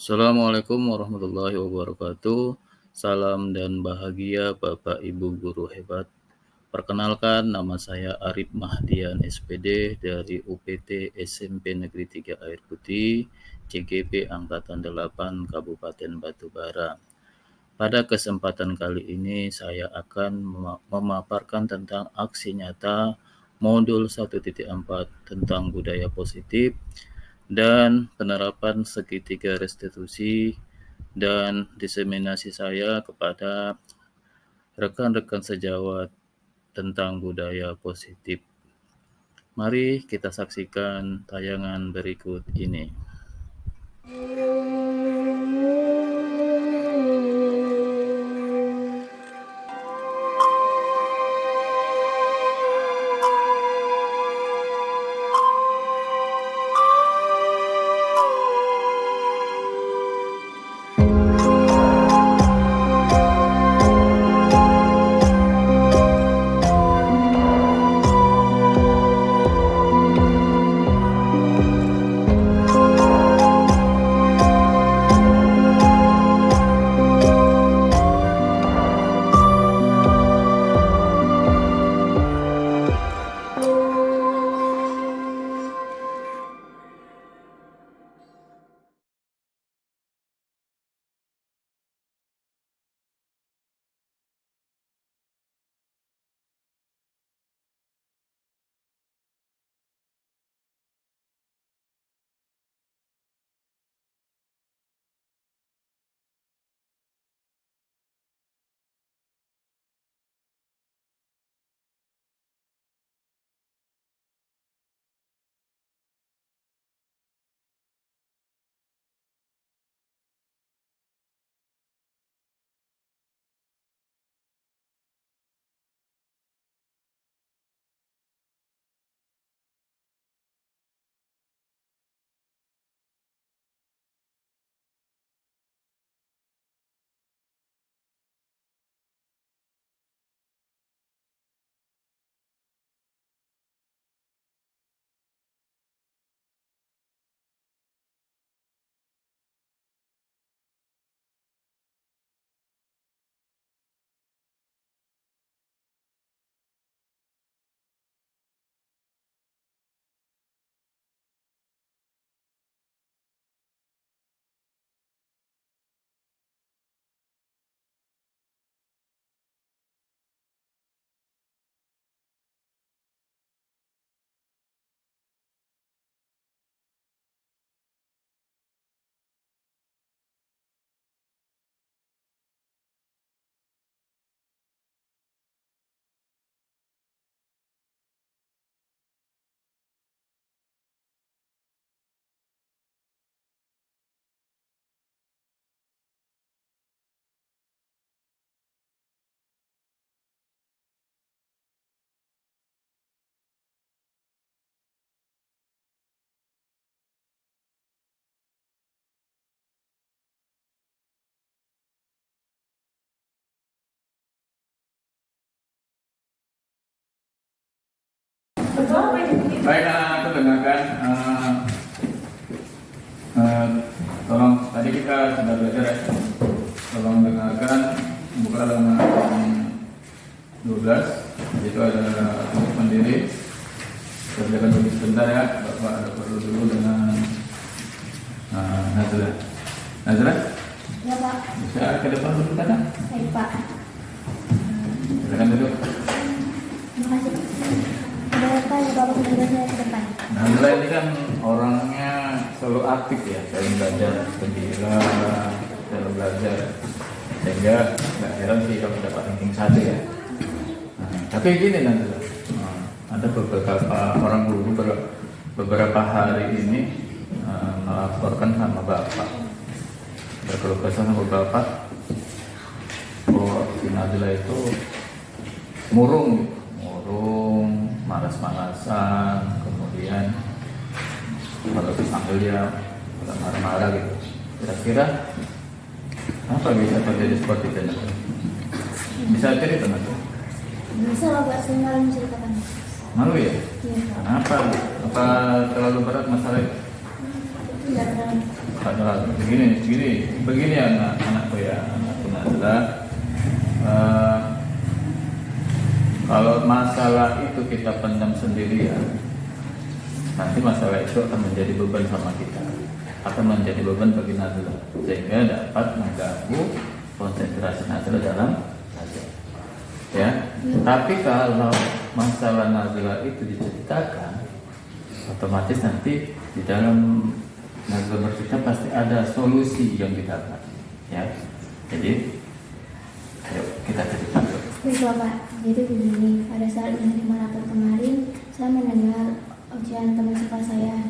Assalamualaikum warahmatullahi wabarakatuh. Salam dan bahagia Bapak Ibu guru hebat. Perkenalkan, nama saya Arif Mahdian SPD dari UPT SMP Negeri 3 Air Putih, CGP Angkatan 8 Kabupaten Batubara. Pada kesempatan kali ini saya akan memaparkan tentang aksi nyata modul 1.4 tentang budaya positif dan penerapan segitiga restitusi dan diseminasi saya kepada rekan-rekan sejawat tentang budaya positif. Mari kita saksikan tayangan berikut ini. Baik, aku dengarkan. Tolong, tadi kita sudah belajar ya. Tolong dengarkan, buka halaman 12. Itu ada untuk mandiri. Kerjakan dulu sebentar ya. Bapak ada perlu dulu dengan Nazla. Nazla? Ya Pak. Bisa ke depan dulu kan? Baik Pak. Silakan duduk. Terima kasih. Bapak ya Bapak kemudian saya ke depan. Nazla ini kan orangnya selalu aktif ya, selalu belajar, gembira, selalu belajar, sehingga nggak heran sih kalau dapat ranking 1 ya. Tapi gini Nazla, ada beberapa orang guru beberapa hari ini melaporkan sama Bapak, berkeluh kesah sama Bapak bahwa si Nazla itu murung, malas-malasan, kemudian kalau dipanggil dia agak marah-marah gitu. Kira-kira apa bisa terjadi seperti itu? Bisa cerita nanti? Bisa lah Pak, saya malu menceritakan. Malu ya? Iya Pak. Kenapa? Apa terlalu berat masalah itu? Tidak terlalu. padahal begini anak-anakku ya, anakku adalah kalau masalah itu kita pendam sendirian, nanti masalah itu akan menjadi beban sama kita, akan menjadi beban bagi Nazila, sehingga dapat mengganggu konsentrasi Nazila dalam belajar. Ya, tapi kalau masalah Nazila itu diceritakan, otomatis nanti di dalam Nazila bercerita pasti ada solusi yang didapat. Ya, jadi ayo kita cerita. Baik Bapak, jadi begini, pada saat menerima rapor kemarin, saya mendengar ujian teman sekolah saya.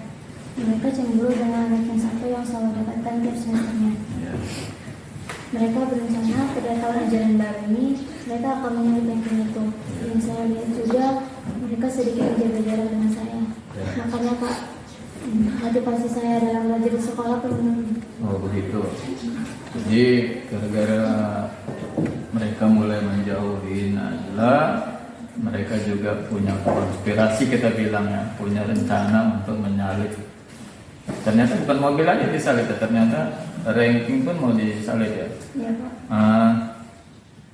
Mereka cemburu dengan ranking 1 yang selalu dapatkan tiap semesternya. Ya. Mereka berencana pada tahun ajaran baru ini, mereka akan menyalip ranking itu. Dan saya lihat juga, mereka sedikit menjaga jarak dengan saya. Ya. Makanya Pak, motivasi saya dalam belajar di sekolah pun menurun. Oh begitu. Jadi gara-gara mereka mulai menjauhi Nazila, mereka juga punya konspirasi, kita bilangnya, punya rencana untuk menyalip. Ternyata bukan mobil aja disalip, ternyata ranking pun mau disalip ya. Iya Pak.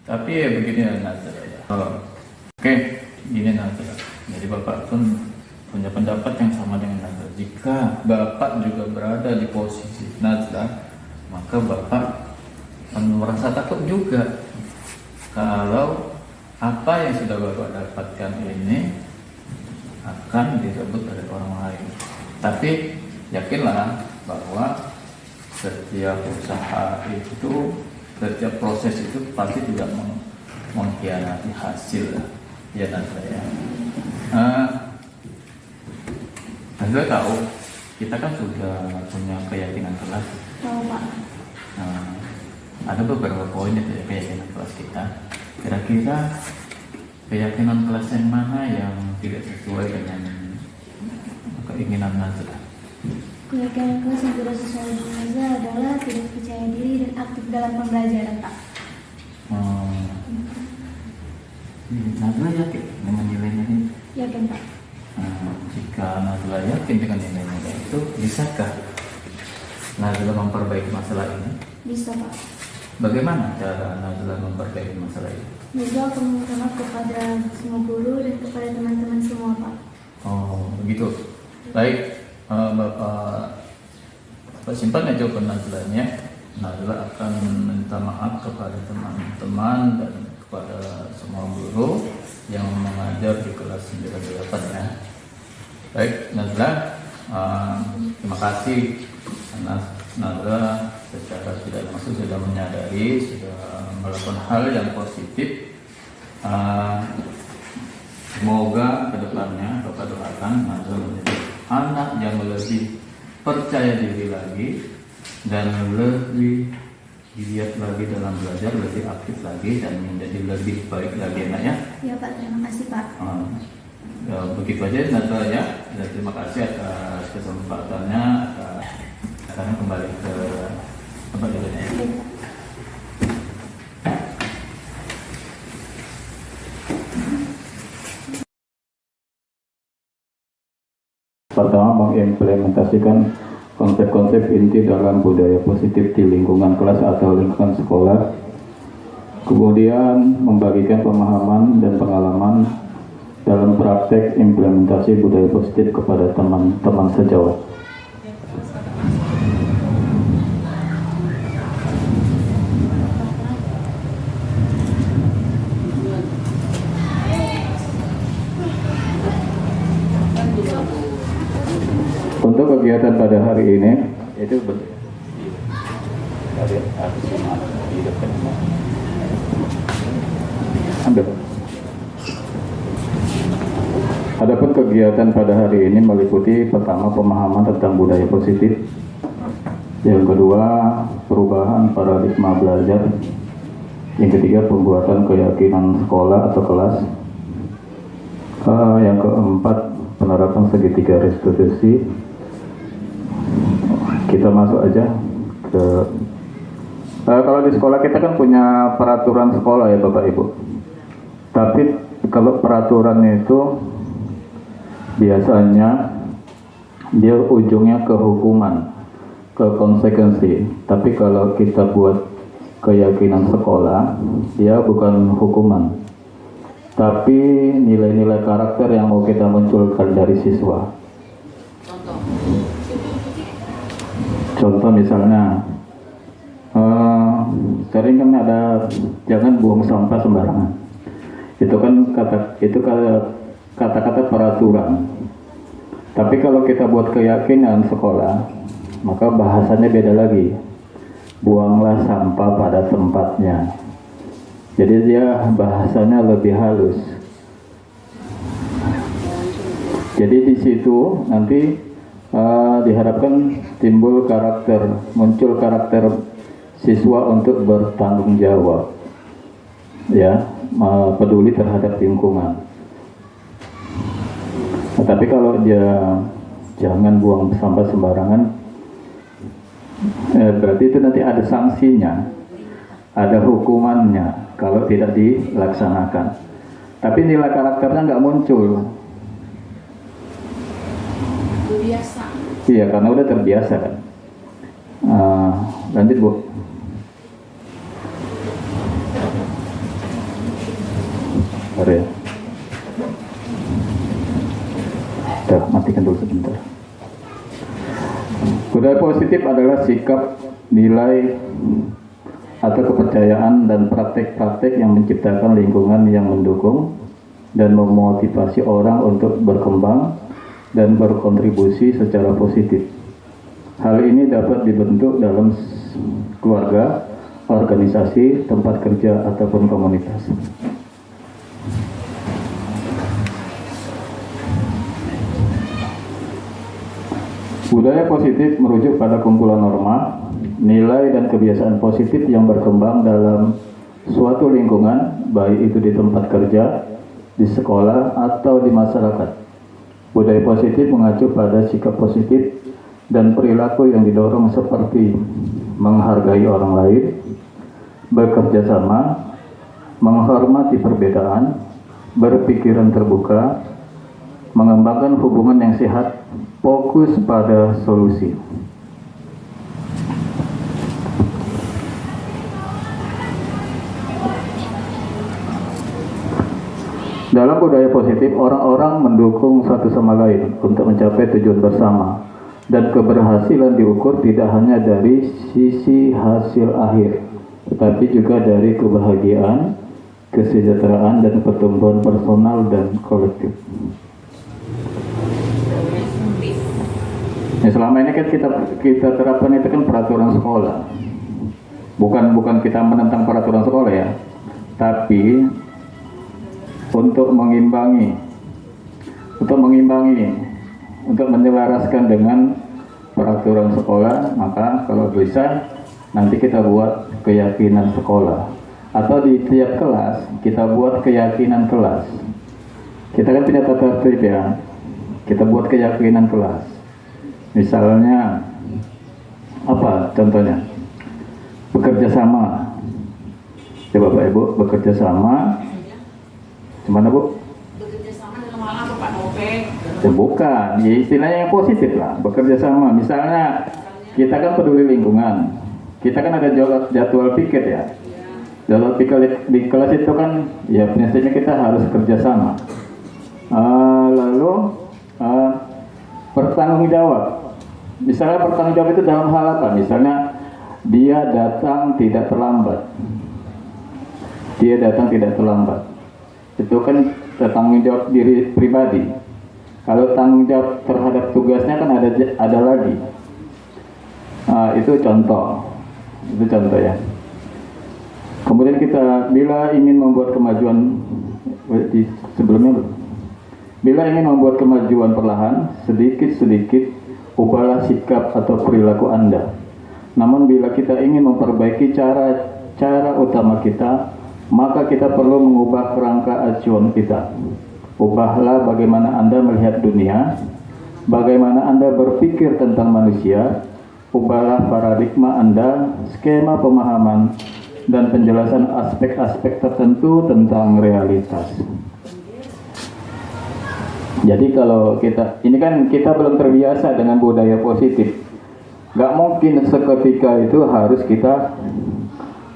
Tapi ya begini ya Nazila ya. Oke, gini Nazila. Jadi Bapak pun punya pendapat yang sama dengan Nazila. Jika Bapak juga berada di posisi Nazila, maka Bapak akan merasa takut juga kalau apa yang sudah Bapak dapatkan ini akan direbut oleh orang lain. Tapi yakinlah bahwa setiap usaha itu, setiap proses itu pasti tidak mengkhianati hasil. Ya Nazila ya. Nazila tahu kita kan sudah punya keyakinan kelas. Tahu Pak. Ada beberapa poin itu ya, keyakinan kelas kita. Kira-kira keyakinan kelas yang mana yang tidak sesuai dengan keinginan Nazila? Keyakinan kelas yang tidak sesuai dengan Nazila adalah tidak percaya diri dan aktif dalam pembelajaran Pak. Nazila yakin dengan nilainya ini? Yakin Pak. Jika Nazila yakin dengan nilainya itu, bisakah Nazila memperbaiki masalah ini? Bisa Pak. Bagaimana cara Nazila memperbaiki masalah ini? Nazila akan meminta maaf kepada semua guru dan kepada teman-teman semua Pak. Oh begitu. Baik, Bapak simpan aja jawaban Nazilanya. Nazila akan minta maaf kepada teman-teman dan kepada semua guru yang mengajar di kelas 98 ya. Baik Nazila, terima kasih karena Nazila secara tidak langsung sudah menyadari, sudah melakukan hal yang positif. Semoga kedepannya Bapak doakan Nazila menjadi anak yang lebih percaya diri lagi dan lebih giat lagi dalam belajar, lebih aktif lagi dan menjadi lebih baik lagi ya. Ya Pak, terima kasih Pak. Ya, begitu aja Nazila ya. Dan terima kasih atas kesempatannya. Sekarang kembali ke tempat duduknya. Baik, Pak. Pertama, mengimplementasikan konsep-konsep inti dalam budaya positif di lingkungan kelas atau lingkungan sekolah. Kemudian membagikan pemahaman dan pengalaman dalam praktek implementasi budaya positif kepada teman-teman sejawat. Untuk kegiatan pada hari ini itu Adapun kegiatan pada hari ini meliputi pertama pemahaman tentang budaya positif, yang kedua perubahan paradigma belajar, yang ketiga pembuatan keyakinan sekolah atau kelas, yang keempat penerapan segitiga restitusi. Kita masuk aja ke kalau di sekolah kita kan punya peraturan sekolah ya Bapak Ibu. Tapi kalau peraturannya itu biasanya dia ujungnya ke konsekuensi. Tapi kalau kita buat keyakinan sekolah, dia bukan hukuman, tapi nilai-nilai karakter yang mau kita munculkan dari siswa. Contoh misalnya, sering kan ada jangan buang sampah sembarangan. Itu kan kata-kata peraturan. Tapi kalau kita buat keyakinan sekolah, maka bahasanya beda lagi. Buanglah sampah pada tempatnya. Jadi dia bahasanya lebih halus. Jadi di situ nanti diharapkan muncul karakter siswa untuk bertanggung jawab, ya, peduli terhadap lingkungan. Tapi kalau dia jangan buang sampah sembarangan, berarti itu nanti ada sanksinya, ada hukumannya kalau tidak dilaksanakan. Tapi nilai karakternya nggak muncul. Biasa. Iya, karena udah terbiasa kan. Lanjut Bu. Sorry ya. Matikan dulu sebentar. Budaya positif adalah sikap, nilai, atau kepercayaan dan praktek-praktek yang menciptakan lingkungan yang mendukung dan memotivasi orang untuk berkembang dan berkontribusi secara positif. Hal ini dapat dibentuk dalam keluarga, organisasi, tempat kerja, ataupun komunitas. Budaya positif merujuk pada kumpulan norma, nilai dan kebiasaan positif yang berkembang dalam suatu lingkungan, baik itu di tempat kerja, di sekolah, atau di masyarakat. Budaya positif mengacu pada sikap positif dan perilaku yang didorong seperti menghargai orang lain, bekerja sama, menghormati perbedaan, berpikiran terbuka, mengembangkan hubungan yang sehat, fokus pada solusi. Dalam budaya positif, orang-orang mendukung satu sama lain untuk mencapai tujuan bersama, dan keberhasilan diukur tidak hanya dari sisi hasil akhir, tetapi juga dari kebahagiaan, kesejahteraan, dan pertumbuhan personal dan kolektif. Ya, selama ini kan kita terapkan itu kan peraturan sekolah. Bukan kita menentang peraturan sekolah ya, tapi untuk mengimbangi, untuk menyelaraskan dengan peraturan sekolah, maka kalau bisa nanti kita buat keyakinan sekolah, atau di tiap kelas kita buat keyakinan kelas. Kita kan punya tata tertib ya, kita buat keyakinan kelas. Misalnya apa contohnya? Bekerja sama. Coba Bapak Ibu, bekerja sama. Gimana Bu? Bekerja sama dalam hal apa Pak Nopeng? Ya, bukan, ya istilahnya yang positif lah. Bekerja sama. Misalnya kita kan peduli lingkungan. Kita kan ada jadwal piket ya. Jadwal piket di kelas itu kan ya prinsipnya kita harus kerja sama. Lalu bertanggung jawab. Misalnya bertanggung jawab itu dalam hal apa? Misalnya dia datang tidak terlambat. Itu kan tanggung jawab diri pribadi. Kalau tanggung jawab terhadap tugasnya kan ada lagi. Itu contoh ya. Kemudian kita bila ingin membuat kemajuan perlahan, sedikit-sedikit ubahlah sikap atau perilaku Anda. Namun bila kita ingin memperbaiki cara utama kita, maka kita perlu mengubah kerangka acuan kita. Ubahlah bagaimana Anda melihat dunia, bagaimana Anda berpikir tentang manusia, ubahlah paradigma Anda, skema pemahaman, dan penjelasan aspek-aspek tertentu tentang realitas. Jadi kalau kita belum terbiasa dengan budaya positif. Nggak mungkin seketika itu harus kita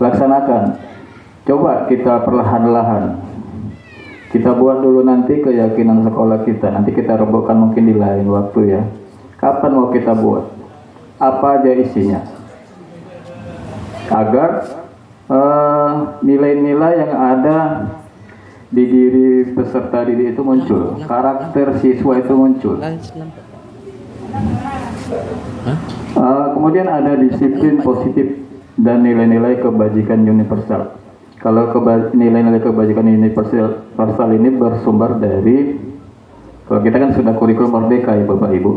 laksanakan. Coba kita perlahan-lahan. Kita buat dulu nanti keyakinan sekolah kita. Nanti kita rebutkan mungkin di lain waktu ya. Kapan mau kita buat? Apa aja isinya? Agar nilai-nilai yang ada di diri peserta didik itu muncul. Karakter siswa itu muncul. Kemudian ada disiplin positif dan nilai-nilai kebajikan universal. Kalau nilai-nilai kebajikan universal ini bersumber dari, kalau kita kan sudah kurikulum merdeka ya Bapak Ibu,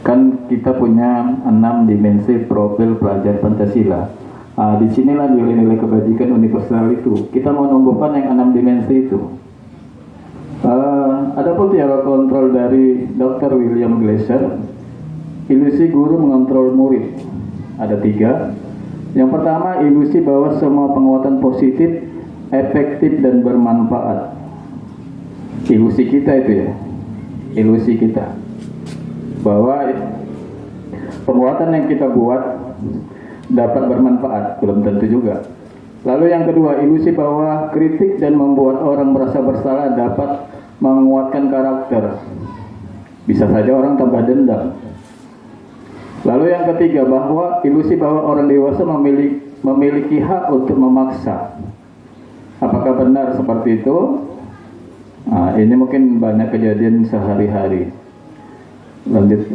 kan kita punya 6 dimensi profil pelajar Pancasila. Disinilah nilai-nilai kebajikan universal itu. Kita mau numbuhkan yang 6 dimensi itu. Adapun teori kontrol dari Dr. William Glasser, ilusi guru mengontrol murid. Ada 3. Yang pertama, ilusi bahwa semua penguatan positif, efektif dan bermanfaat. Ilusi kita itu ya, ilusi kita bahwa penguatan yang kita buat dapat bermanfaat, belum tentu juga. Lalu yang kedua, ilusi bahwa kritik dan membuat orang merasa bersalah dapat menguatkan karakter. Bisa saja orang tambah dendam. Lalu yang ketiga, bahwa ilusi bahwa orang dewasa memiliki hak untuk memaksa. Apakah benar seperti itu? Ini mungkin banyak kejadian sehari-hari. Lanjut.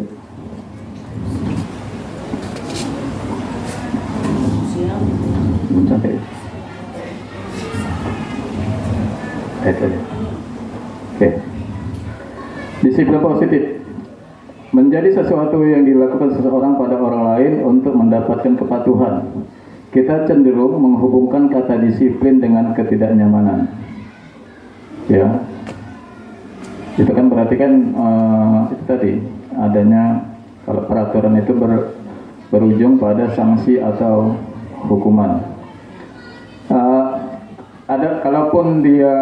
Sampai. Oke. Disiplin positif menjadi sesuatu yang dilakukan seseorang pada orang lain untuk mendapatkan kepatuhan. Kita cenderung menghubungkan kata disiplin dengan ketidaknyamanan. Ya, itu kan berarti kan itu tadi adanya, kalau peraturan itu berujung pada sanksi atau hukuman. Kalaupun dia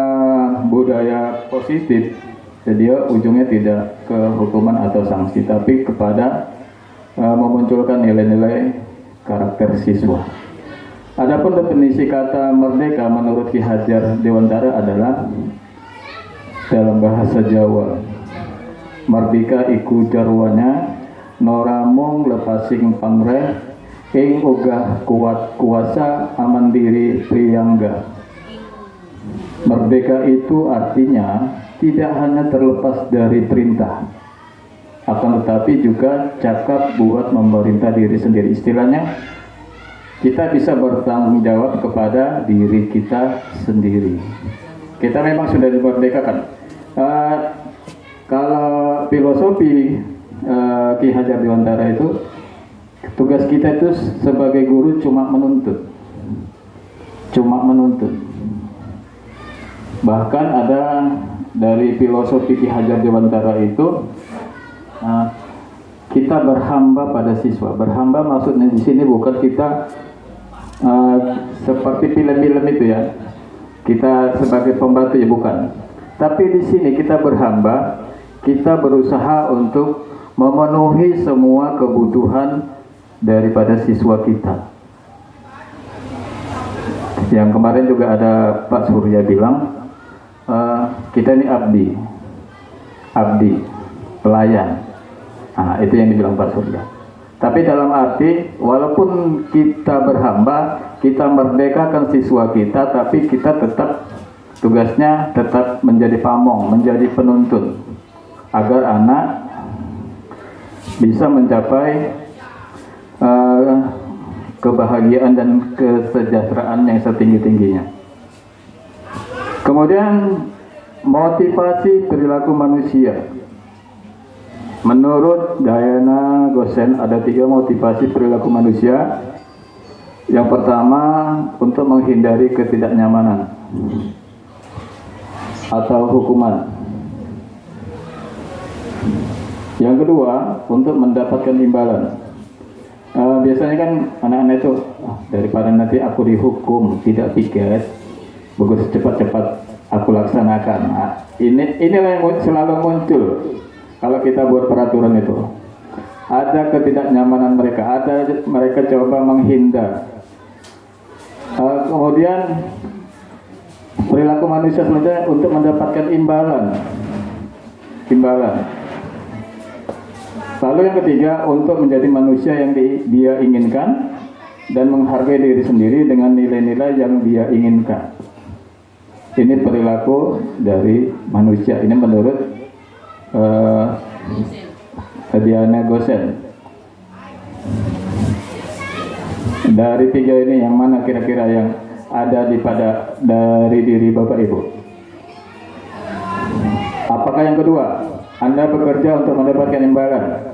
budaya positif, dia ujungnya tidak ke hukuman atau sanksi, tapi kepada memunculkan nilai-nilai karakter siswa. Adapun definisi kata merdeka menurut Ki Hajar Dewantara adalah dalam bahasa Jawa, merdeka iku jarwana noramung lepasing pamreh ing ogah kuat kuasa aman diri priyangga. Merdeka itu artinya tidak hanya terlepas dari perintah, akan tetapi juga cakap buat memerintah diri sendiri. Istilahnya, kita bisa bertanggung jawab kepada diri kita sendiri. Kita memang sudah dimerdekakan. Kalau filosofi Ki Hajar Dewantara itu, tugas kita itu sebagai guru cuma menuntut. Bahkan ada dari filosofi Ki Hajar Dewantara itu, kita berhamba pada siswa. Berhamba maksudnya di sini bukan kita seperti film-film itu ya, kita sebagai pembantu ya, bukan. Tapi di sini kita berhamba, kita berusaha untuk memenuhi semua kebutuhan daripada siswa kita. Yang kemarin juga ada Pak Surya bilang, kita ini abdi, pelayan. Itu yang dibilang Pak Surya. Tapi dalam arti, walaupun kita berhamba, kita merdekakan siswa kita, tapi kita tetap, tugasnya tetap menjadi pamong, menjadi penuntun, agar anak bisa mencapai kebahagiaan dan kesejahteraan yang setinggi-tingginya. Kemudian motivasi perilaku manusia. Menurut Diana Gosen ada 3 motivasi perilaku manusia. Yang pertama, untuk menghindari ketidaknyamanan atau hukuman. Yang kedua, untuk mendapatkan imbalan. Biasanya kan anak-anak itu, daripada nanti aku dihukum, tidak pikir, bagus cepat-cepat aku laksanakan. Inilah yang selalu muncul kalau kita buat peraturan itu. ada ketidaknyamanan mereka, ada mereka coba menghindar. Kemudian perilaku manusia selanjutnya untuk mendapatkan imbalan. Lalu yang ketiga, untuk menjadi manusia yang dia inginkan dan menghargai diri sendiri dengan nilai-nilai yang dia inginkan. Ini perilaku dari manusia. Ini menurut Diana Gosen. Dari tiga ini yang mana kira-kira yang ada dari diri Bapak Ibu? Apakah yang kedua? Anda bekerja untuk mendapatkan imbalan?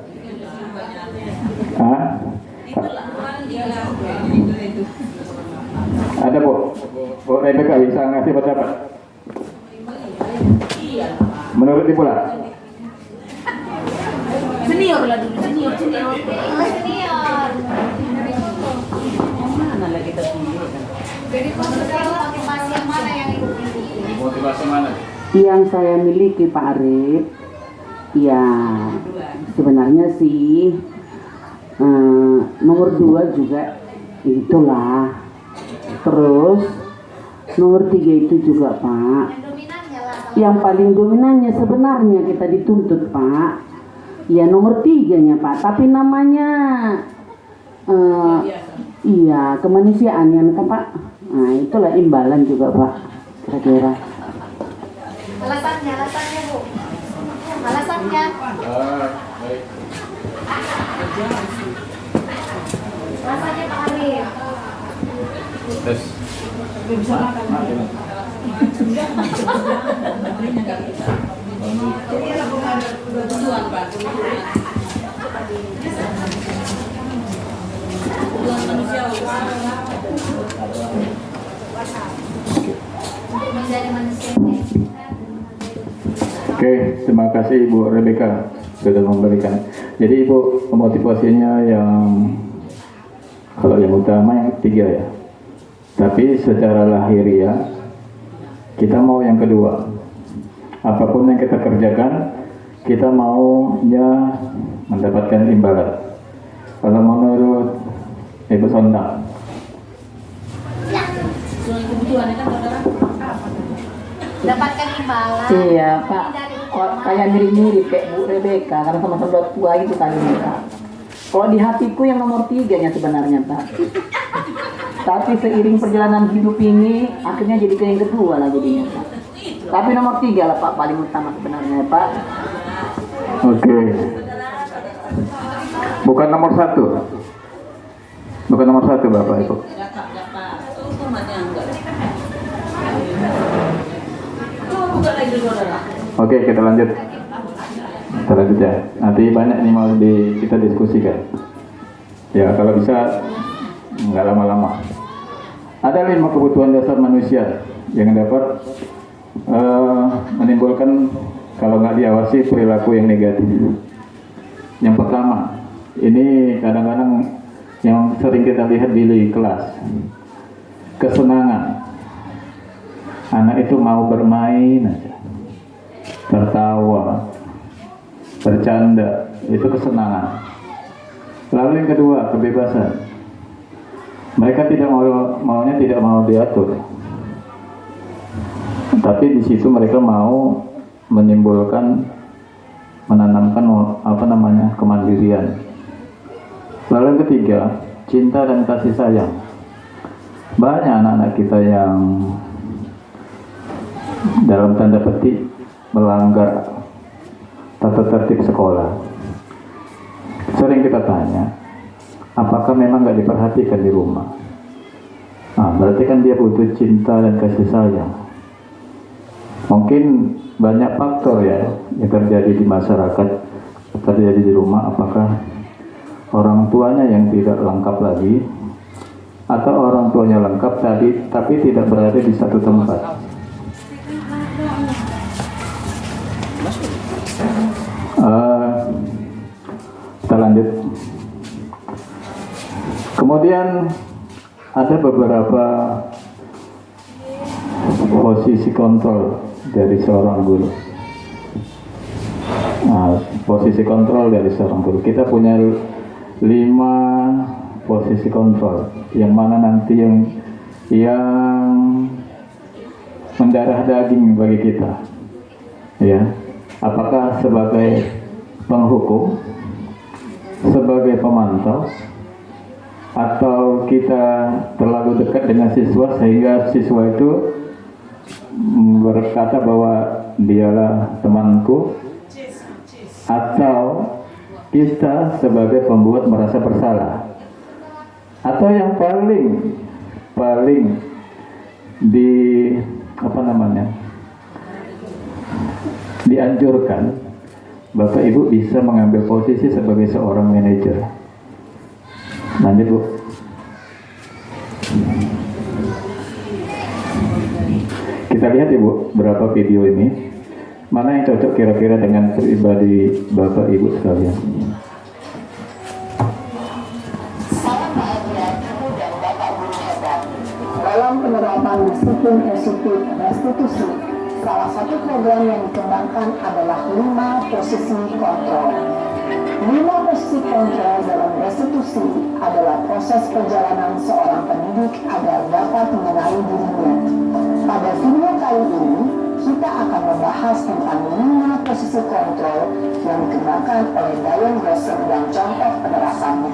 Hah? Ada Bu Rebecca bisa ngasih pendapat? Menurut Ibu lah? Senior lah dulu, senior. Mana lagi tertinggi? Jadi motivasi yang mana yang Ibu miliki? Motivasi mana? Yang saya miliki Pak Arif, ya sebenarnya sih nomor 2 juga itulah. Terus nomor 3 itu juga Pak. Yang paling dominannya sebenarnya kita dituntut Pak. Ya nomor 3-nya Pak. Tapi namanya iya kemanusiaan kan Pak. Nah itulah imbalan juga Pak. Kira-kira. Alasannya Bu. Alasannya. Baik. Alasannya Pak Arif. Tes. Bisa makan. Kebutuhan Pak, kebutuhan manusia. Menjadi manusia. Oke, terima kasih Ibu Rebecca sudah memberikan. Jadi Ibu motivasinya yang kalau yang utama yang 3 ya. Tapi secara lahiriah kita mau yang kedua. Apapun yang kita kerjakan, kita maunya mendapatkan imbalan. Kalau menurut Ibu Sonda, Sesuai kebutuhannya kan saudara. Dapatkan imbalan. Iya Pak, kayak mirip-mirip kayak Bu Rebecca karena sama-sama tua itu tadi mereka. Kalau di hatiku yang nomor 3-nya sebenarnya Pak. Tapi seiring perjalanan hidup ini akhirnya jadi ke yang kedua lah jadinya Pak. Tapi nomor 3 lah Pak paling utama sebenarnya Pak. oke. Bukan nomor 1. Bukan nomor 1 Bapak Ibu. Bukan lagi saudara. Oke, kita lanjut. Kita lanjut ya. Nanti banyak nih mau kita diskusikan. Ya, kalau bisa nggak lama-lama. Ada 5 kebutuhan dasar manusia yang dapat menimbulkan kalau nggak diawasi perilaku yang negatif. Yang pertama, ini kadang-kadang yang sering kita lihat di kelas, kesenangan. Anak itu mau bermain aja, tertawa, bercanda, itu kesenangan. Lalu yang kedua, kebebasan. Mereka tidak mau diatur. Tapi di situ mereka mau menanamkan kemandirian. Lalu yang ketiga, cinta dan kasih sayang. Banyak anak-anak kita yang dalam tanda petik melanggar tata tertib sekolah. Sering kita tanya, apakah memang nggak diperhatikan di rumah? Nah, berarti kan dia butuh cinta dan kasih sayang. Mungkin banyak faktor ya yang terjadi di masyarakat, terjadi di rumah. Apakah orang tuanya yang tidak lengkap lagi, atau orang tuanya lengkap tapi tidak berada di satu tempat? Kita lanjut. Kemudian ada beberapa posisi kontrol dari seorang guru. Nah, posisi kontrol dari seorang guru. Kita punya 5 posisi kontrol, yang mana nanti yang mendarah daging bagi kita, ya. Apakah sebagai penghukum, sebagai pemantau, atau kita terlalu dekat dengan siswa sehingga siswa itu berkata bahwa dialah temanku, atau kita sebagai pembuat merasa bersalah, atau yang paling dianjurkan, Bapak Ibu bisa mengambil posisi sebagai seorang manajer. Lanjut, Bu. Kita lihat ya, Bu, berapa video ini. Mana yang cocok kira-kira dengan pribadi Bapak Ibu sekalian. Salam bahagia Ibu dan Bapak Guru hebat. Dalam penerapan disiplin restitusi, salah satu program yang dikembangkan adalah 5 posisi kontrol. 5 posisi kontrol dalam restitusi adalah proses perjalanan seorang pendidik agar dapat mengenali dirinya. Pada video kali ini, kita akan membahas tentang 5 posisi kontrol yang dikembangkan oleh Diane Grosser dan contoh penerapannya.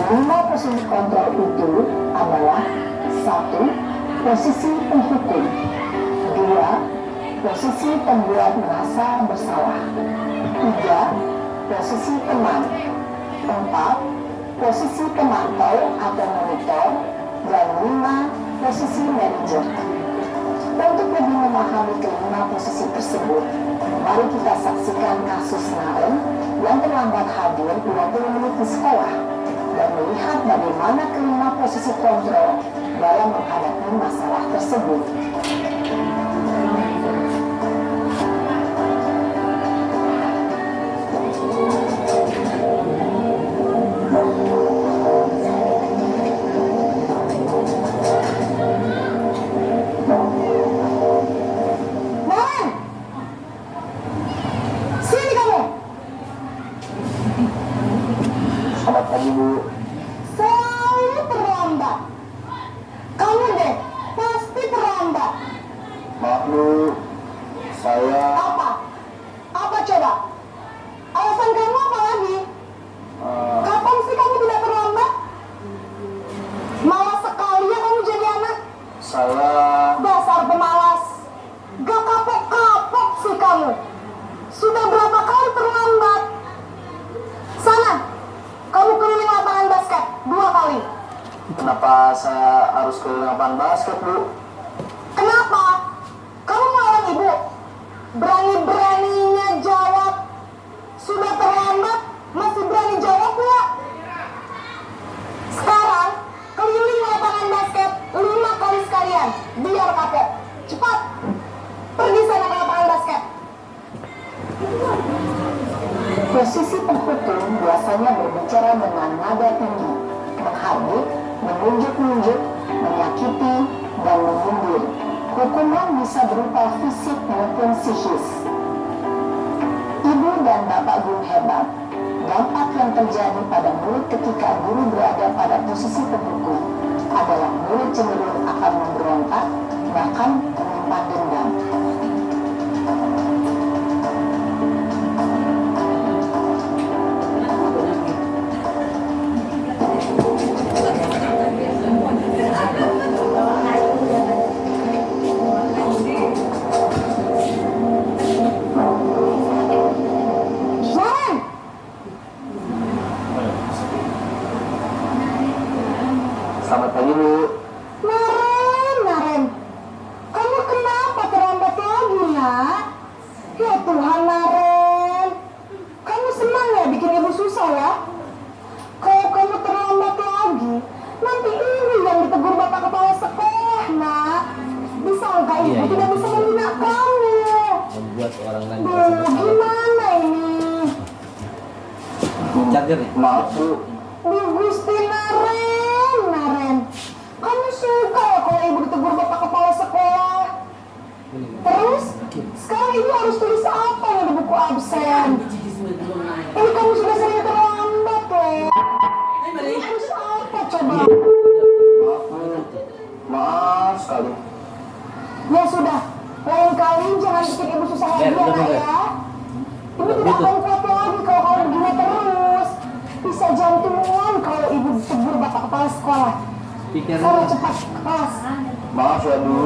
5 posisi kontrol itu adalah: 1. Posisi penghukum. 2. Posisi pembuat merasa bersalah. 3. Posisi teman. 4. Posisi pemantau atau monitor. Dan 5. Posisi manajer. Untuk lebih memahami kelima posisi tersebut, mari kita saksikan kasus Naren yang terlambat hadir 20 menit di sekolah dan melihat bagaimana kelima posisi kontrol dalam menghadapi masalah tersebut. Naren! Sini kamu! Selamat pagi, Bu. Selalu terlambat. Kamu deh, pasti terlambat. Maaf, Bu. Saya Apa? Apa coba? Alasan kamu apa lagi? Kapan sih kamu tidak terlambat? Malas sekali ya kamu jadi anak. saya Dasar pemalas. Gak kapok-kapok sih kamu. Sudah berapa kali terlambat? Sana, kamu keliling lapangan basket 2 kali. kenapa saya harus ke lapangan basket, Bu? Kenapa? Kamu melawan ibu? Berani-beraninya jawab. Sudah terlambat, masih berani jawab pula. Sekarang, keliling lapangan basket 5 kali sekalian. Biar kapok. Cepat. Pergi sana ke lapangan basket. Posisi penghukum biasanya berbicara dengan nada tinggi, menghardik, menunjuk-nunjuk, menyakiti, dan menyindir. Hukuman bisa berupa fisik maupun psikis. Ibu dan Bapak Guru hebat, dampak yang terjadi pada murid ketika guru berada pada posisi penghukum adalah murid cenderung akan memberontak, bahkan menyimpan dendam. Naren! Selamat pagi, Bu. Naren, kamu kenapa terlambat lagi, nak? Ya Tuhan, Naren, kamu senang ya bikin ibu susah ya? Kalau kamu terlambat lagi, nanti ibu yang ditegur bapak kepala sekolah, nak. Disangka ibu tidak bisa membina kamu. Membuat orang lain Duh, merasa bersalah. gimana ini? Charger nih. Maaf, Bu. Duh, Gusti Naren, kamu suka ya kalau ibu Terus sekarang ibu harus tulis apa yang di buku absen? Ini kamu sudah sering terlambat loh. Ini harus apa coba? Maaf sekali. Ya sudah, lain kali jangan bikin ibu susah lagi ya nak ya. Ibu tidak akan kuat lagi kalau kamu begini terus. Bisa jantungan kalau ibu tegur bapak kepala sekolah. Sana cepat ke kelas. Maaf ya Bu.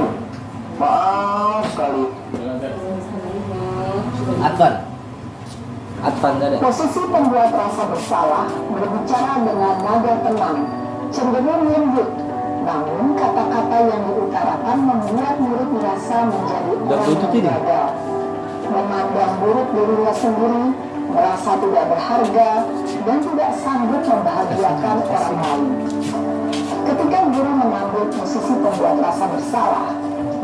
Maaf sekali. Advan gak ada. Posisi pembuat rasa bersalah berbicara dengan nada tenang, cenderung lembut. Namun kata-kata yang diutarakan membuat murid merasa menjadi orang yang gagal, memandang buruk dirinya sendiri, merasa tidak berharga, dan tidak sanggup membahagiakan orang lain. Ketika guru mengambil posisi pembuat rasa bersalah,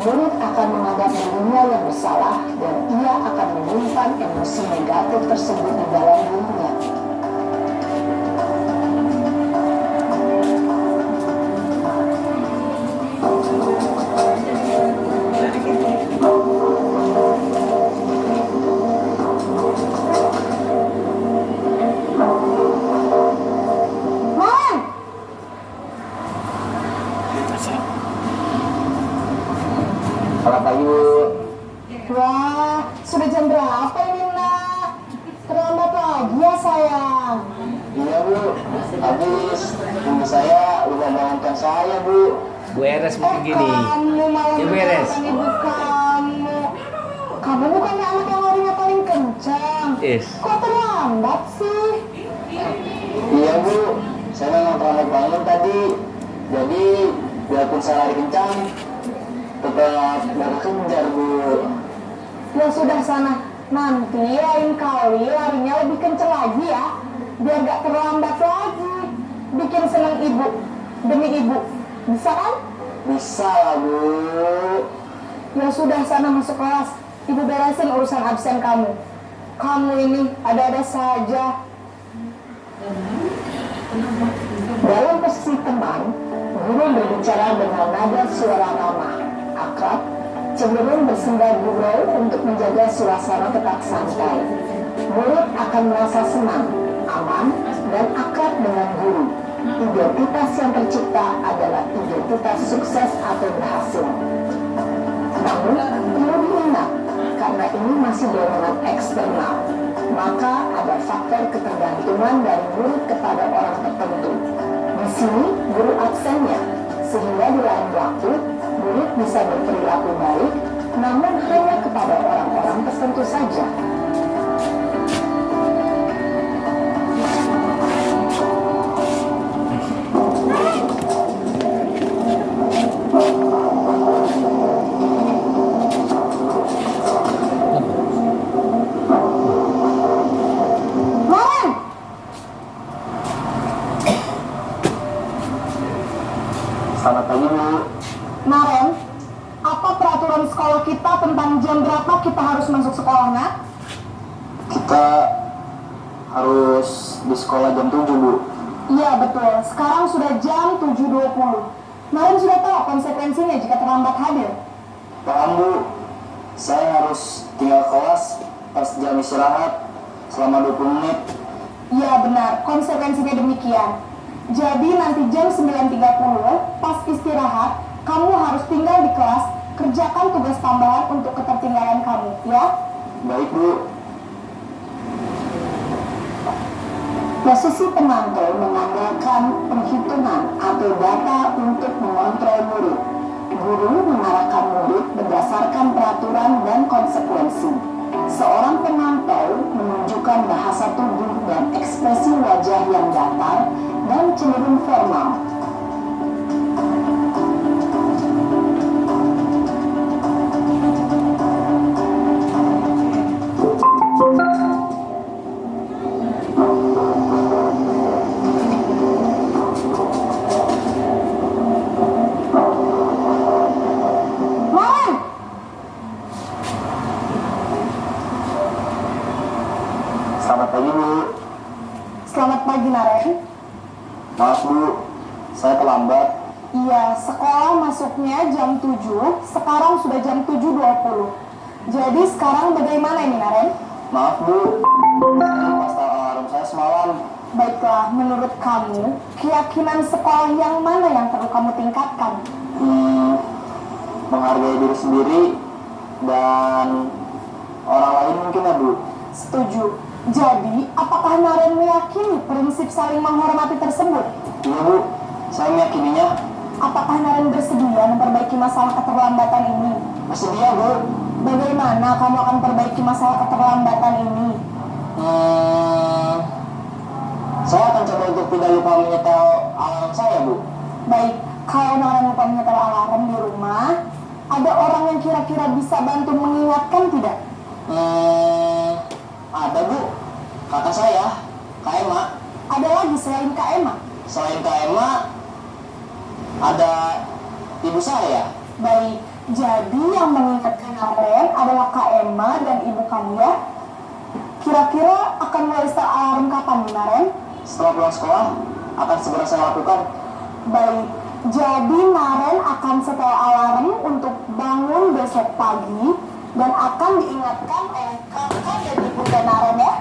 murid akan menganggap dirinya yang bersalah dan ia akan menyimpan emosi negatif tersebut di dalam dirinya. Selamat pagi Bu. Wah, sudah jam berapa ini nak? Terlambat lagi ya sayang. Iya Bu. Habis ibu saya udah bangunkan saya Bu. Bu Eres mungkin gini. Kamu malah Ya, beres. menyalahkan ibu kamu. Kamu bukannya anak yang larinya paling kencang. Yes. Kok terlambat sih? Iya Bu. Saya memang terlambat bangun tadi. Jadi biarpun saya lari kencang, tetap gak kekejar Bu. Ya sudah sana. Nanti lain kali larinya lebih kencang lagi ya. Biar gak terlambat lagi. Bikin senang ibu. Demi ibu. Bisa kan? Bisa lah Bu. Ya sudah sana masuk kelas. Ibu beresin urusan absen kamu. Kamu ini ada-ada saja. Dalam posisi teman, guru berbicara dengan nada suara ramah, akrab, cenderung bersenda gurau untuk menjaga suasana tetap santai. Murid akan merasa senang, aman, dan akrab dengan guru. Identitas yang tercipta adalah identitas sukses atau berhasil. Namun, perlu diingat, karena ini masih dorongan eksternal, maka ada faktor ketergantungan dari murid kepada orang tertentu. Di sini, guru absennya, sehingga di lain waktu, murid bisa berperilaku baik, namun hanya kepada orang-orang tertentu saja. Selamat pagi Bu. Naren, apa peraturan sekolah kita tentang jam berapa kita harus masuk sekolah, nak? Kita harus di sekolah jam 7 Bu. Iya betul, sekarang sudah jam 7.20. Naren sudah tahu konsekuensinya jika terlambat hadir. Paham Bu. Saya harus tinggal kelas pas jam istirahat selama 20 menit. Iya benar, konsekuensinya demikian. Jadi nanti jam 9.30 pas istirahat, kamu harus tinggal di kelas, kerjakan tugas tambahan untuk ketertinggalan kamu, ya? Baik Bu. Posisi penonton mengandalkan perhitungan atau data untuk mengontrol murid. Guru mengarahkan murid berdasarkan peraturan dan konsekuensi. Seorang penonton menunjukkan bahasa tubuh dan ekspresi wajah yang datar dan cenderung formal. Selamat pagi Bu. Selamat pagi, Naren. Maaf Bu, saya terlambat. Iya, sekolah masuknya jam 7, sekarang sudah jam 7.20. Jadi sekarang bagaimana ini, Naren? Maaf Bu, saya lupa start alarm saya semalam. Baiklah, menurut kamu, keyakinan sekolah yang mana yang perlu kamu tingkatkan? Menghargai diri sendiri dan orang lain mungkin ya Bu. Setuju. Jadi, apakah Naren meyakini prinsip saling menghormati tersebut? Iya Bu, saya meyakininya. Apakah Naren bersedia memperbaiki masalah keterlambatan ini? Bersedia Bu. Bagaimana kamu akan perbaiki masalah keterlambatan ini? Saya akan coba untuk tidak lupa menyetel alarm saya Bu. Baik, kalau Naren lupa menyetel alarm di rumah, ada orang yang kira-kira bisa bantu mengingatkan tidak? Ada Bu, kakak saya, Kak Emma. Ada lagi selain Kak Emma? Selain Kak Emma, ada ibu saya. Baik, jadi yang mengingatkan Naren adalah Kak Emma dan ibu kamu ya? Kira-kira akan mulai start alarm kapan nih, Naren? Setelah pulang sekolah, akan segera saya lakukan. Baik, jadi Naren akan setel alarm untuk bangun besok pagi dan akan diingatkan oleh kakak dan ibu Naren ya?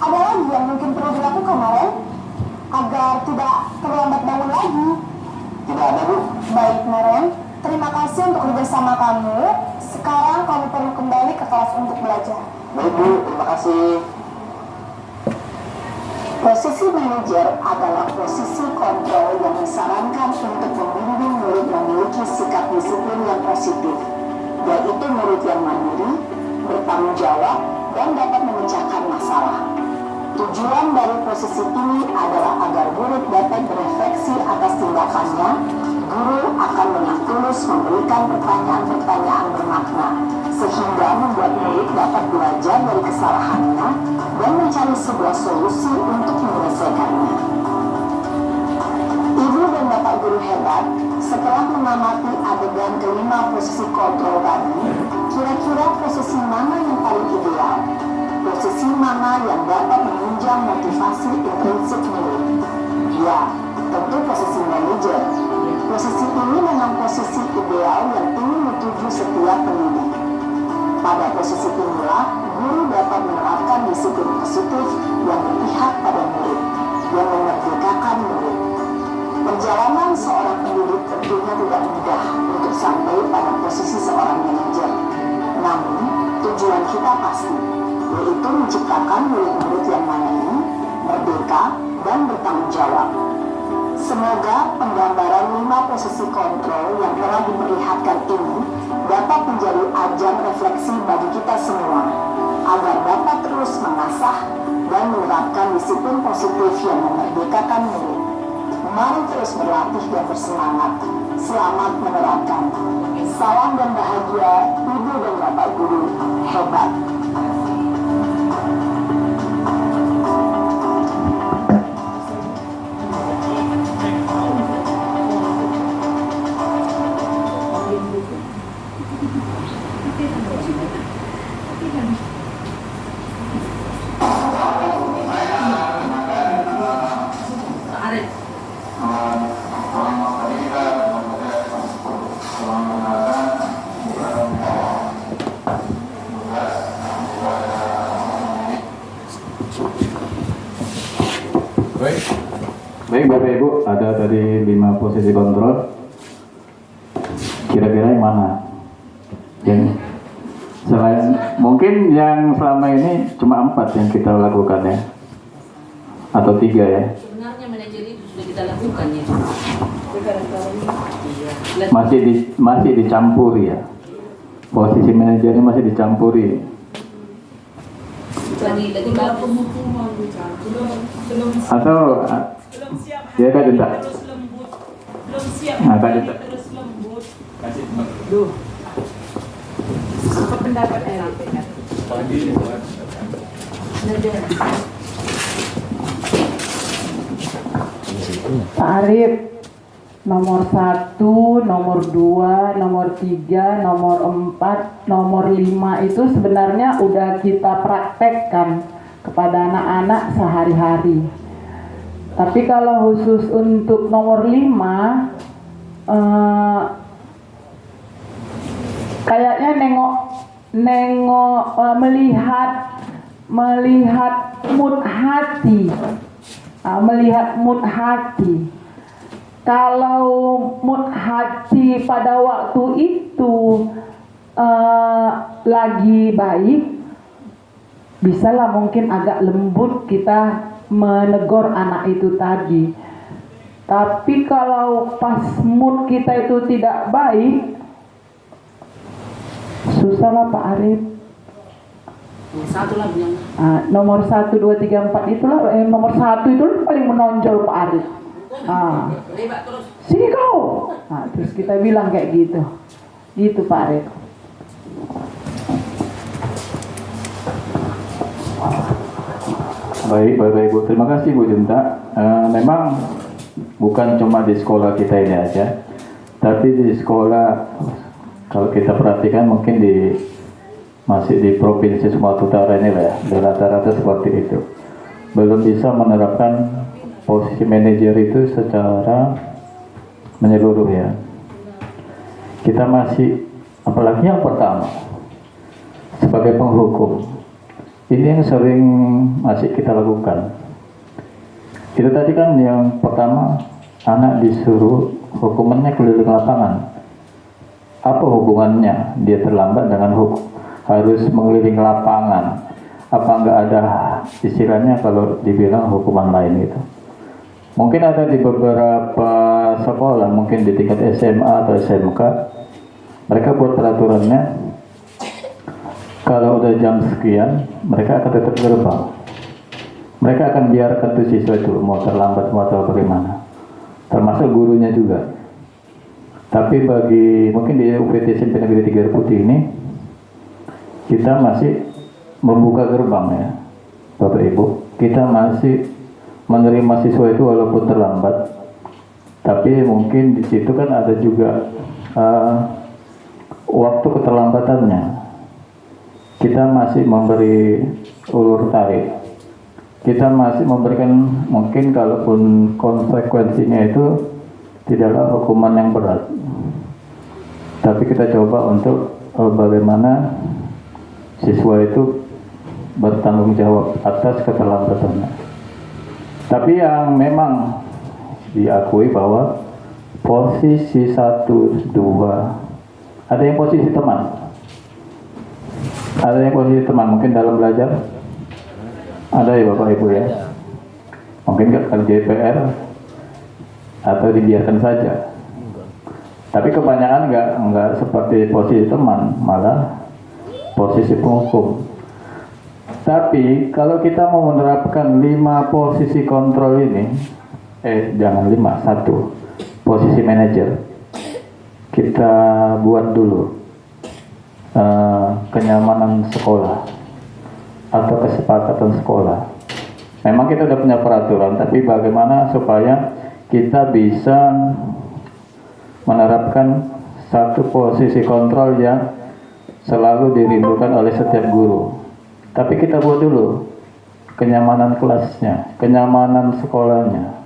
Ada lagi yang mungkin perlu dilakukan, Naren? Agar tidak terlambat bangun lagi. Tidak ada Bu. Baik, Naren. Terima kasih untuk kerjasama kamu. Sekarang kamu perlu kembali ke kelas untuk belajar. Baik Bu, terima kasih. Posisi manajer adalah posisi kontrol yang disarankan untuk membimbing murid memiliki sikap disiplin yang positif, yaitu murid yang mandiri, bertanggung jawab, dan dapat memecahkan masalah. Tujuan dari posisi ini adalah agar murid dapat berefleksi atas tindakannya. Guru akan dengan tulus memberikan pertanyaan-pertanyaan bermakna, sehingga membuat murid dapat belajar dari kesalahannya dan mencari sebuah solusi untuk menyelesaikannya. Ibu dan Bapak guru hebat, setelah mengamati adegan kelima posisi kontrol tadi, kira-kira posisi mana yang paling ideal? Posisi mana yang dapat menunjang motivasi intrinsik murid? Ya, tentu posisi manajer. Posisi ini memang posisi ideal yang ingin dituju setiap pendidik. Pada posisi inilah, guru dapat menerapkan disiplin positif yang berpihak pada murid, yang memerdekakan murid. Perjalanan seorang pendidik tentunya tidak mudah untuk sampai pada posisi seorang manajer. Namun, tujuan kita pasti, yaitu menciptakan murid-murid yang mandiri, merdeka, dan bertanggung jawab. Semoga penggambaran 5 posisi kontrol yang telah diperlihatkan ini dapat menjadi ajang refleksi bagi kita semua, agar dapat terus mengasah dan menerapkan disiplin positif yang memerdekakan murid. Mari terus berlatih dan bersemangat. Selamat menerapkan. Salam dan bahagia, Ibu dan Bapak Guru hebat. Baik Bapak Ibu, ada tadi 5 posisi kontrol. Kira-kira yang mana? Yang selain mungkin yang selama ini cuma 4 yang kita lakukan ya, atau 3 ya? Sebenarnya manajer itu sudah kita lakukan ya. Masih dicampuri ya. Posisi manajer ini masih dicampuri. Lagi bagus. Atau dia kan tidak. Belum siap. Nah, kan tidak. Terus lembut. Apa pendapat Erik? Pak Arif, nomor 1, nomor 2, nomor 3, nomor 4, nomor 5 itu sebenarnya udah kita praktekkan kepada anak-anak sehari-hari. Tapi kalau khusus untuk nomor 5, kayaknya nengok nengok, melihat mood hati. Melihat mood hati. Kalau mood hati pada waktu itu lagi baik, bisalah mungkin agak lembut kita menegur anak itu tadi. Tapi kalau pas mood kita itu tidak baik, susahlah Pak Arif. Satu lagu yang Nomor 1, 2, 3, 4 itulah nomor 1 itu paling menonjol Pak Arif. Lewat terus. Sini kau. Terus kita bilang kayak gitu. Gitu Pak Arif. Baik, Bapak Ibu, terima kasih Bu Junta. Memang bukan cuma di sekolah kita ini aja, tapi di sekolah kalau kita perhatikan mungkin masih di provinsi Sumatera Utara ini lah ya, rata-rata seperti itu. Belum bisa menerapkan posisi manajer itu secara menyeluruh ya. Kita masih, apalagi yang pertama, sebagai penghukum, ini yang sering masih kita lakukan. Itu tadi kan yang pertama, anak disuruh hukumannya keliling lapangan. Apa hubungannya dia terlambat dengan harus mengelilingi lapangan? Apa nggak ada istilahnya kalau dibilang hukuman lain itu? Mungkin ada di beberapa sekolah, mungkin di tingkat SMA atau SMK, mereka buat peraturannya, kalau udah jam sekian, mereka akan tetap gerbang. Mereka akan biarkan tuh siswa itu mau terlambat mau atau bagaimana, termasuk gurunya juga. Tapi mungkin di UPT SMP Negeri 3 Putih ini, kita masih membuka gerbang ya, Bapak Ibu. Kita masih menerima siswa itu walaupun terlambat. Tapi mungkin di situ kan ada juga waktu keterlambatannya. Kita masih memberi ulur tarik. Kita masih memberikan, mungkin kalaupun konsekuensinya itu tidaklah hukuman yang berat, tapi kita coba untuk bagaimana siswa itu bertanggung jawab atas keterlambatannya. Tapi yang memang diakui bahwa posisi 1, 2, ada yang posisi teman. Ada yang posisi teman, mungkin dalam belajar ada ya Bapak Ibu ya. Mungkin nggak kerja PR atau dibiarkan saja. Tapi kebanyakan nggak seperti posisi teman, malah posisi penghukum. Tapi kalau kita mau menerapkan 5 posisi kontrol ini, jangan 5, 1 posisi manajer. Kita buat dulu kenyamanan sekolah atau kesepakatan sekolah. Memang kita udah punya peraturan, tapi bagaimana supaya kita bisa menerapkan 1 posisi kontrol yang selalu dirindukan oleh setiap guru. Tapi kita buat dulu kenyamanan kelasnya, kenyamanan sekolahnya.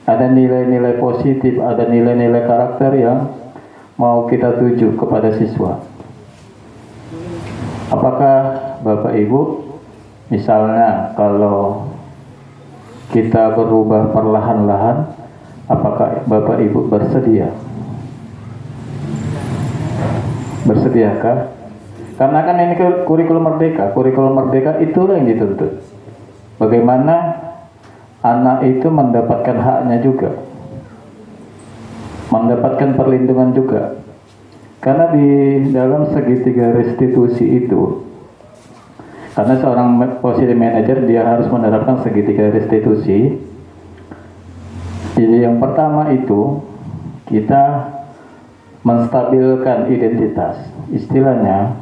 Ada nilai-nilai positif, ada nilai-nilai karakter yang mau kita tuju kepada siswa. Apakah Bapak Ibu, misalnya kalau kita berubah perlahan-lahan, apakah Bapak Ibu bersedia? Bersediakah? Karena kan ini kurikulum merdeka. Kurikulum merdeka itulah yang dituntut. Bagaimana anak itu mendapatkan haknya juga, mendapatkan perlindungan juga. Karena di dalam segitiga restitusi itu, karena seorang posisi manajer dia harus menerapkan segitiga restitusi. Jadi yang pertama itu kita menstabilkan identitas. Istilahnya,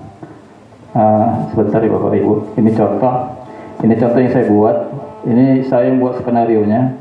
sebentar ya Bapak Ibu, ini contoh yang saya buat. Ini saya yang buat skenarionya.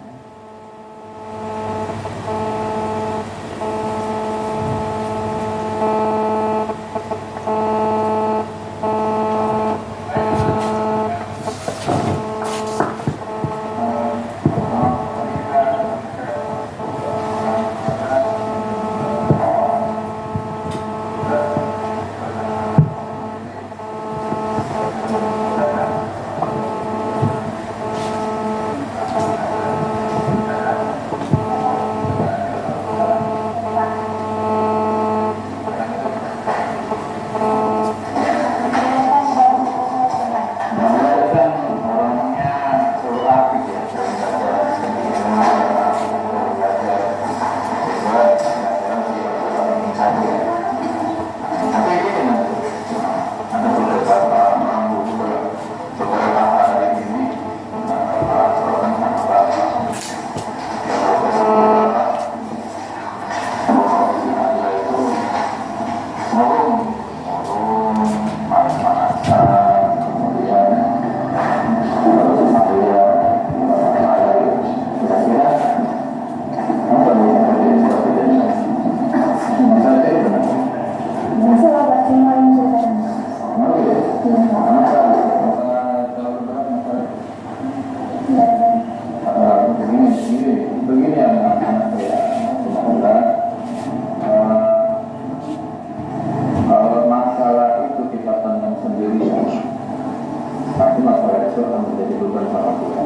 itu akan menjadi beban sama kita,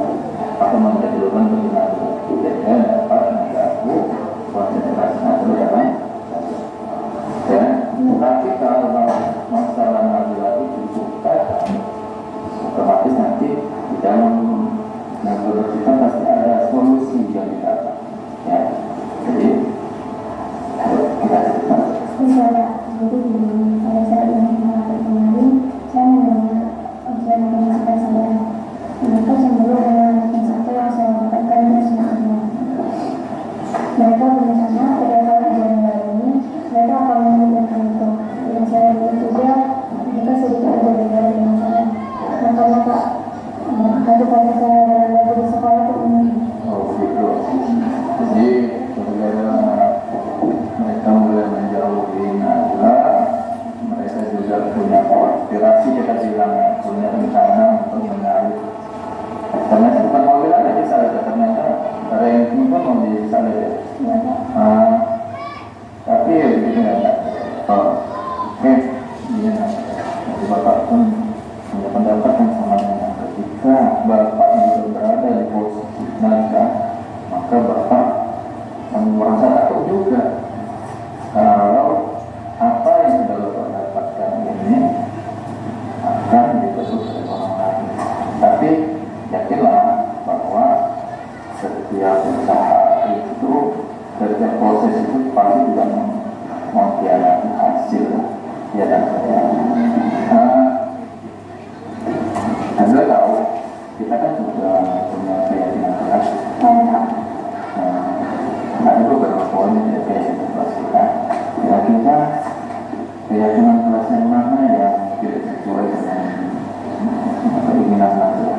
akan menjadi beban bagi nabi. Sehingga dapat mengganggu konsentrasi nabi dalam ya. Tapi kalau masalah nabi lagi dibuka, otomatis nanti di dalam nabi kita pasti ada solusi yang didapat. Ya, jadi kita Misalnya, jadi pada saat yang kemarin, saya mendengar ujian matematika saya. Mereka cemburu dengan ranking 1 yang saya dapatkan dari semuanya. Mereka berencana ketika ujian baru ini, mereka akan menunjukkan itu. Yang saya lihat juga, mereka sedikit berbeda dengan saya. Maka pada saya dalam belajar di sekolah itu umum. oh begitu. Jadi gara-gara mereka mulai menjauhi Najwa, mereka juga punya aspirasi, kita bilang punya rencana untuk menarik. Karena bukan mau bilang aja salah, ternyata ada yang tiba mau jadi salah ya. Tapi ya begini kan. Oke, ini nanti bapak pun punya pendapat yang sama dengan ketika bapak juga berada di posisi Najwa, maka bapak merasa takut juga kalau apa yang sudah bapak dapatkan ini akan dibesuk oleh orang lain. Tapi yakinlah bahwa setiap usaha itu, setiap proses itu pasti juga mengkhianati hasil. Ya dan saya Anda tahu kita kan juga punya keyakinan keras. Ada beberapa poin yang saya informasikan. Kira-kira keyakinan kelas yang mana yang tidak sesuai dengan keinginan Anda?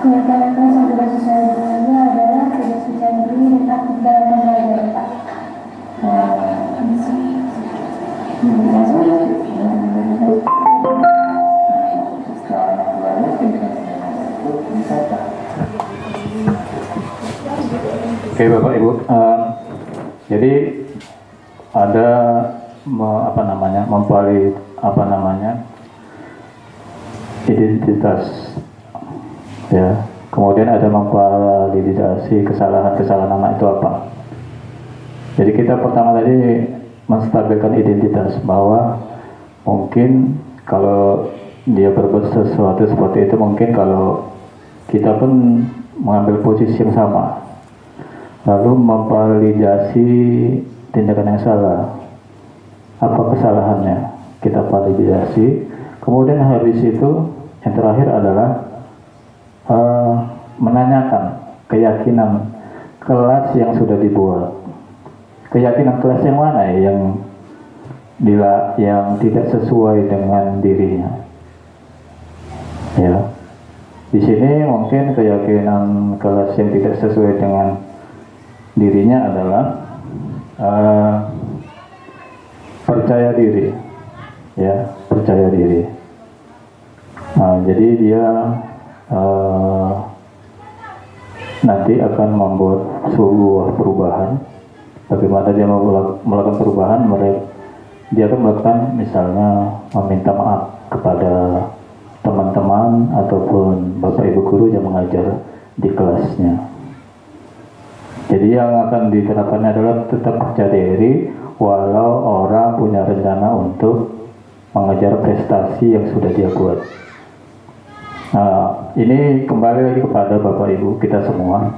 Keyakinan kelas yang tidak sesuai dengannya adalah tidak percaya diri dan aktif dalam belajar, Pak. Oke Bapak Ibu, jadi ada identitas, ya. Kemudian ada memvalidasi kesalahan anak itu apa. Jadi kita pertama tadi menstabilkan identitas, bahwa mungkin kalau dia berbuat sesuatu seperti itu, mungkin kalau kita pun mengambil posisi yang sama, lalu memvalidasi tindakan yang salah, apa kesalahannya, kita validasi. Kemudian habis itu yang terakhir adalah menanyakan keyakinan kelas yang sudah dibuat. Keyakinan kelas yang mana yang tidak sesuai dengan dirinya, ya. Di sini mungkin keyakinan kelas yang tidak sesuai dengan dirinya adalah percaya diri, ya, percaya diri. Jadi dia nanti akan membuat sebuah perubahan. Bagaimana dia melakukan perubahan? Dia akan melakukan, misalnya meminta maaf kepada teman-teman ataupun bapak ibu guru yang mengajar di kelasnya. Jadi yang akan diterapkan adalah tetap percaya diri walau orang punya rencana untuk mengejar prestasi yang sudah dia buat. Ini kembali lagi kepada bapak ibu kita semua.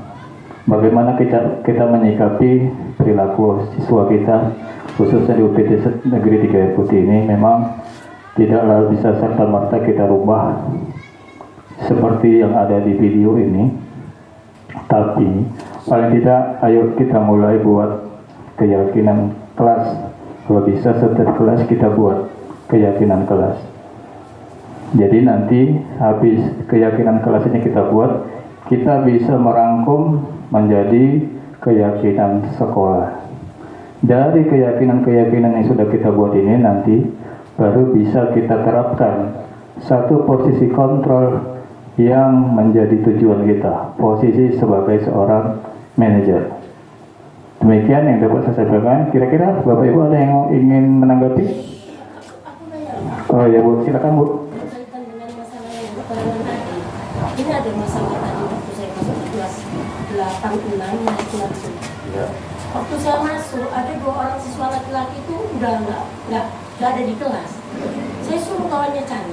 Bagaimana kita menyikapi perilaku siswa kita, khususnya di UPT Negeri 3 Air Putih ini. Memang tidaklah bisa serta-merta kita rubah seperti yang ada di video ini, tapi paling tidak ayo kita mulai buat keyakinan kelas. Kalau bisa setiap kelas kita buat keyakinan kelas. Jadi nanti habis keyakinan kelas ini kita buat, kita bisa merangkum menjadi keyakinan sekolah. Dari keyakinan-keyakinan yang sudah kita buat ini, nanti baru bisa kita terapkan satu posisi kontrol yang menjadi tujuan kita, posisi sebagai seorang manajer. Demikian yang dapat saya sampaikan. Kira-kira Bapak Ibu ada yang ingin menanggapi? Oh ya Bu, silakan Bu. Berkaitan dengan masalah yang keterangan tadi. ini ada masalah tadi waktu saya masuk di kelas 86 naik kelas 7. Ya. Waktu saya masuk ada 2 orang siswa laki-laki itu udah nggak ada di kelas. Saya suruh kawannya cari.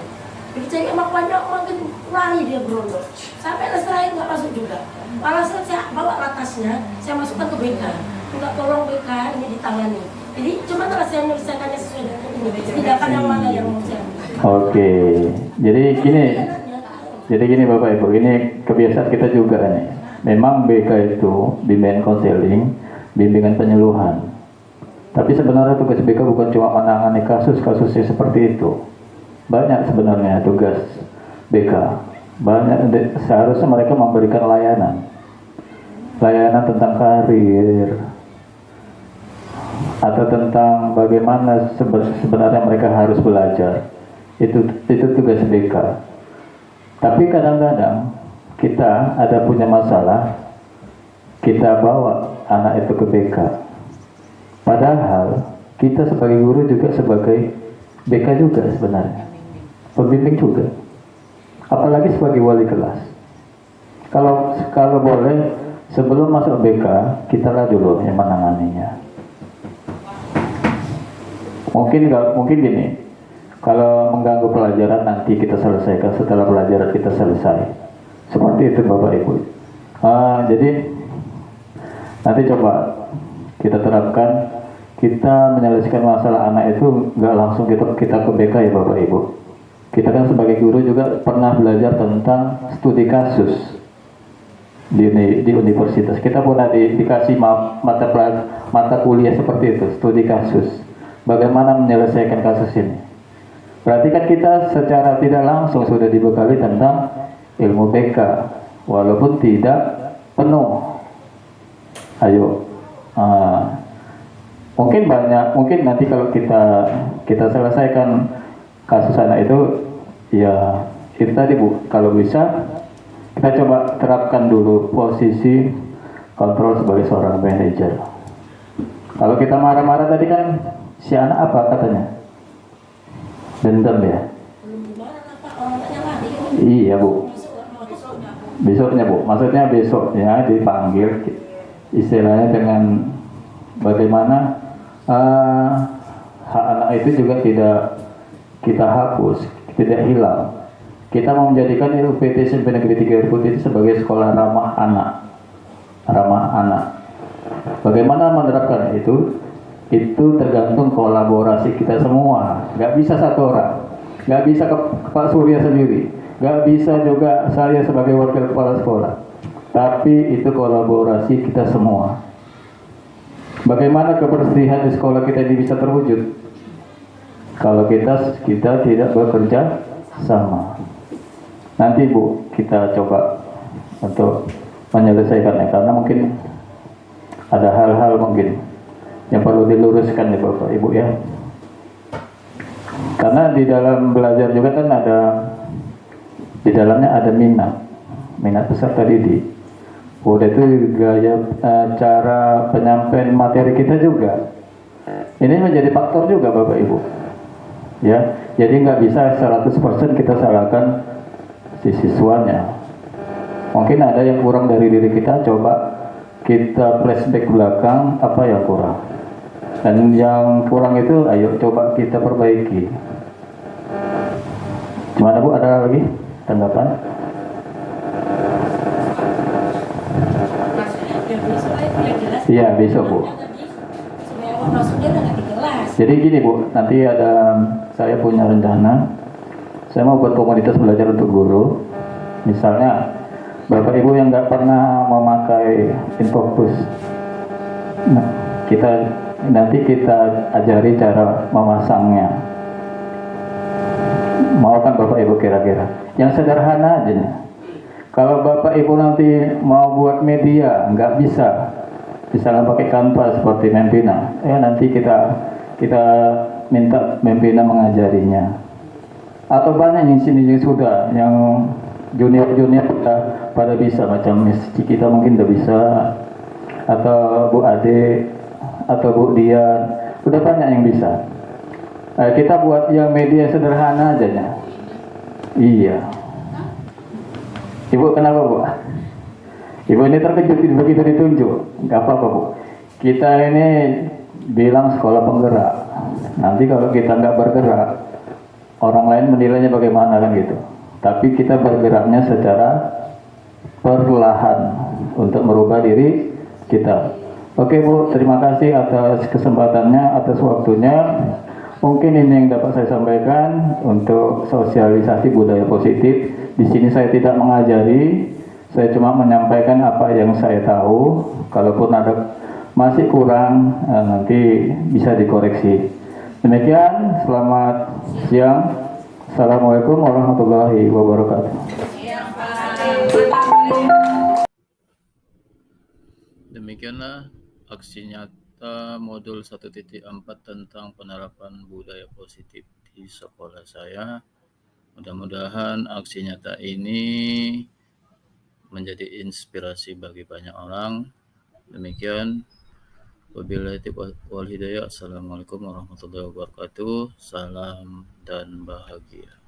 Begitu cari banyak makin lari dia berondong. Sampai les terakhir nggak masuk juga. Malah saya bawa latasnya, saya masukkan ke BK. Enggak, tolong BK ini ditangani. Jadi cuma kalau saya menyelesaikannya sesuai dengan ini. Tidak akan yang mana yang mau saya. Oke, jadi gini Bapak Ibu, ini kebiasaan kita juga nih. Memang BK itu bimbingan konseling, bimbingan penyuluhan. Tapi sebenarnya tugas BK bukan cuma menangani kasus-kasus yang seperti itu. Banyak sebenarnya tugas BK. Banyak, seharusnya mereka memberikan layanan tentang karir atau tentang bagaimana sebenarnya mereka harus belajar. Itu tugas BK. Tapi kadang-kadang kita ada punya masalah, kita bawa anak itu ke BK. Padahal kita sebagai guru juga sebagai BK juga sebenarnya, pembimbing juga, apalagi sebagai wali kelas. Kalau boleh sebelum masuk BK, kita lah dulu yang menanganinya. Mungkin gini, kalau mengganggu pelajaran nanti kita selesaikan setelah pelajaran kita selesai. Seperti itu Bapak Ibu. Jadi nanti coba kita terapkan, kita menyelesaikan masalah anak itu nggak langsung kita ke BK ya Bapak Ibu. Kita kan sebagai guru juga pernah belajar tentang studi kasus di universitas. Kita pernah dikasih mata kuliah seperti itu, studi kasus. Bagaimana menyelesaikan kasus ini. Berarti kan kita secara tidak langsung sudah dibekali tentang ilmu BK, walaupun tidak penuh. Ayo, mungkin nanti kalau kita selesaikan kasus anak itu, ya itu tadi Bu, kalau bisa kita coba terapkan dulu posisi kontrol sebagai seorang manajer. Kalau kita marah-marah tadi kan si anak apa katanya? Dendam ya? Iya Bu. Besoknya Bu, maksudnya besoknya dipanggil, istilahnya dengan bagaimana hak anak itu juga tidak kita hapus, tidak hilang. Kita mau menjadikan UPT SMP Negeri 3 Air Putih itu sebagai sekolah ramah anak. Bagaimana menerapkan itu tergantung kolaborasi kita semua. Gak bisa satu orang, gak bisa ke Pak Surya sendiri, gak bisa juga saya sebagai wakil kepala sekolah, tapi itu kolaborasi kita semua. Bagaimana kebersihan di sekolah kita ini bisa terwujud kalau kita tidak bekerja sama. Nanti Bu, kita coba untuk menyelesaikannya, karena mungkin ada hal-hal mungkin yang perlu diluruskan ya Bapak Ibu ya. Karena di dalam belajar juga kan di dalamnya ada minat peserta didik. Udah itu gaya cara penyampaian materi kita juga. Ini menjadi faktor juga Bapak Ibu. Ya, jadi nggak bisa 100% kita salahkan si siswanya. Mungkin ada yang kurang dari diri kita, coba kita flashback belakang apa yang kurang. Dan yang kurang itu ayo coba kita perbaiki. Gimana Bu, ada lagi tanggapan? Iya besok Bu. Jadi gini Bu, nanti saya punya rencana, saya mau buat komunitas belajar untuk guru. Misalnya Bapak Ibu yang nggak pernah memakai Infocus, nanti kita ajari cara memasangnya. Mau kan Bapak Ibu kira-kira? Yang sederhana aja nih. Kalau Bapak Ibu nanti mau buat media, nggak bisa. Misalnya pakai Canva seperti Mempina, nanti kita minta Mempina mengajarinya. Atau banyak yang sini yang sudah, yang junior pada bisa, macam Miss Cikita mungkin udah bisa, atau Bu Ade, atau Bu Dian, udah banyak yang bisa. Kita buat yang media sederhana aja ya. Iya. Ibu kenapa Bu? Ibu ini terkejut begitu ditunjuk. Nggak apa-apa Bu. Kita ini bilang sekolah penggerak. Nanti kalau kita nggak bergerak, orang lain menilainya bagaimana kan gitu. Tapi kita bergeraknya secara perlahan untuk merubah diri kita. Oke Bu, terima kasih atas kesempatannya, atas waktunya. Mungkin ini yang dapat saya sampaikan untuk sosialisasi budaya positif. Di sini saya tidak mengajari, saya cuma menyampaikan apa yang saya tahu. Kalaupun ada masih kurang, nanti bisa dikoreksi. Demikian, selamat siang. Assalamualaikum warahmatullahi wabarakatuh. Demikianlah aksi nyata modul 1.4 tentang penerapan budaya positif di sekolah saya. Mudah-mudahan aksi nyata ini menjadi inspirasi bagi banyak orang. Demikian, wabillahi taufiq wal hidayah. Assalamualaikum warahmatullahi wabarakatuh. Salam dan bahagia.